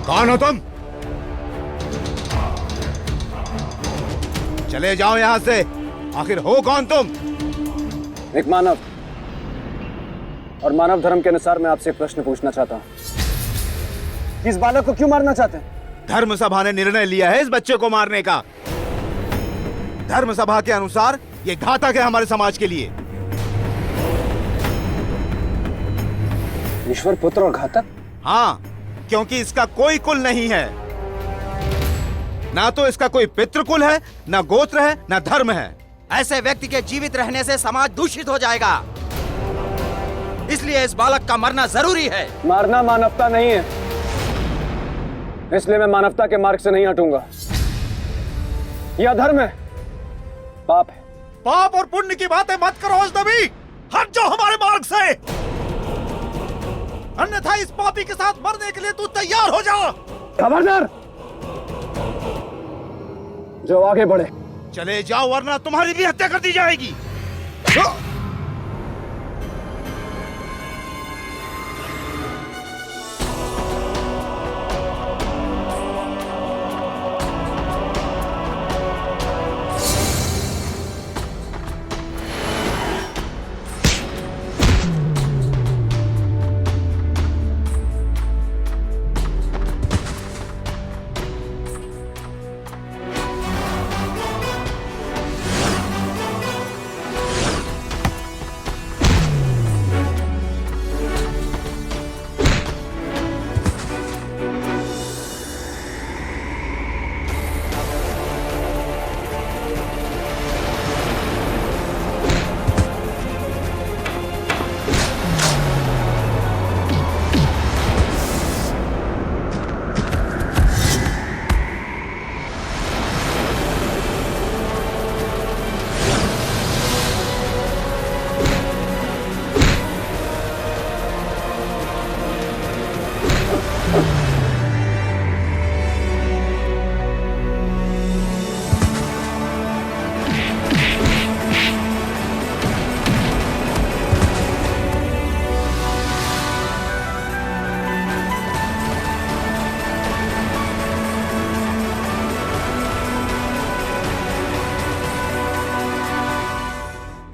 कौन हो तुम? चले जाओ यहां से। आखिर हो कौन तुम? एक मानव, और मानव धर्म के अनुसार मैं आपसे एक प्रश्न पूछना चाहता हूँ। इस बालक को क्यों मारना चाहते हैं? धर्म सभा ने निर्णय लिया है इस बच्चे को मारने का। धर्म सभा के अनुसार ये घातक है हमारे समाज के लिए। ईश्वर पुत्र और घातक? हाँ, क्योंकि इसका कोई कुल नहीं है। ना तो इसका कोई पितृकुल है, ना गोत्र है, ना धर्म है। ऐसे व्यक्ति के जीवित रहने से समाज दूषित हो जाएगा। इसलिए इस बालक का मरना जरूरी है। मारना मानवता नहीं है, इसलिए मैं मानवता के मार्ग से नहीं हटूंगा। यह अधर्म है, पाप है। पाप और पुण्य की बातें मत करो अजनबी, हट जाओ हमारे मार्ग से, अन्यथा इस पापी के साथ मरने के लिए तू तैयार हो जा। खबरदार, जो आगे बढ़े। चले जाओ वरना तुम्हारी भी हत्या कर दी जाएगी।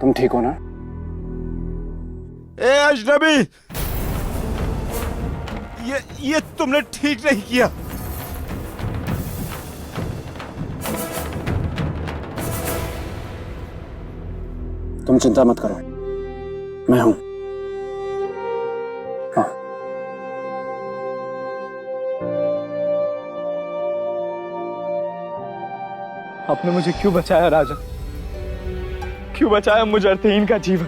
तुम ठीक हो ना? ए अजनबी, ये तुमने ठीक नहीं किया। तुम चिंता मत करो, मैं हूं। हाँ। आपने मुझे क्यों बचाया राजन? क्यों बचाया मुझ अर्थहीन का जीवन?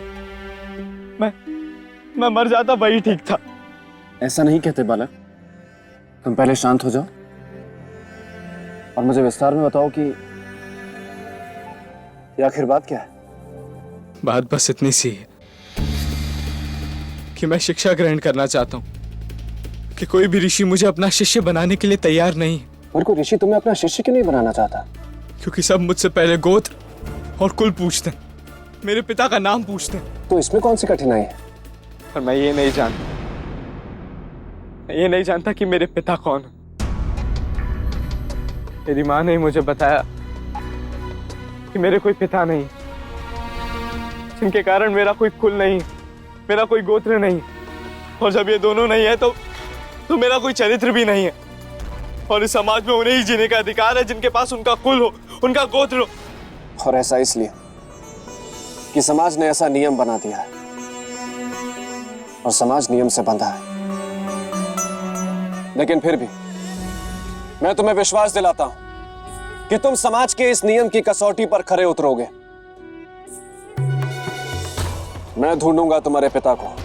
मैं मर जाता वही ठीक था। ऐसा नहीं कहते बालक, तुम पहले शांत हो जाओ और मुझे विस्तार में बताओ कि ये आखिर बात क्या है? बात बस इतनी सी है कि मैं शिक्षा ग्रहण करना चाहता हूँ कि कोई भी ऋषि मुझे अपना शिष्य बनाने के लिए तैयार नहीं है। और कोई ऋषि तुम्हें अपना शिष्य क्यों नहीं बनाना चाहता? क्योंकि सब मुझसे पहले गोत्र और कुल पूछते हैं, मेरे पिता का नाम पूछते हैं। तो इसमें कौन सी कठिनाई है? पर मैं ये नहीं जानता कि मेरे पिता कौन है। मेरी माँ ने मुझे बताया कि मेरे कोई पिता नहीं, जिनके कारण मेरा कोई कुल नहीं, मेरा कोई गोत्र नहीं, और जब ये दोनों नहीं है तो मेरा कोई चरित्र भी नहीं है। और इस समाज में उन्हें ही जीने का अधिकार है जिनके पास उनका कुल हो, उनका गोत्र हो। और ऐसा इसलिए कि समाज ने ऐसा नियम बना दिया है और समाज नियम से बंधा है। लेकिन फिर भी मैं तुम्हें विश्वास दिलाता हूं कि तुम समाज के इस नियम की कसौटी पर खरे उतरोगे। मैं ढूंढूंगा तुम्हारे पिता को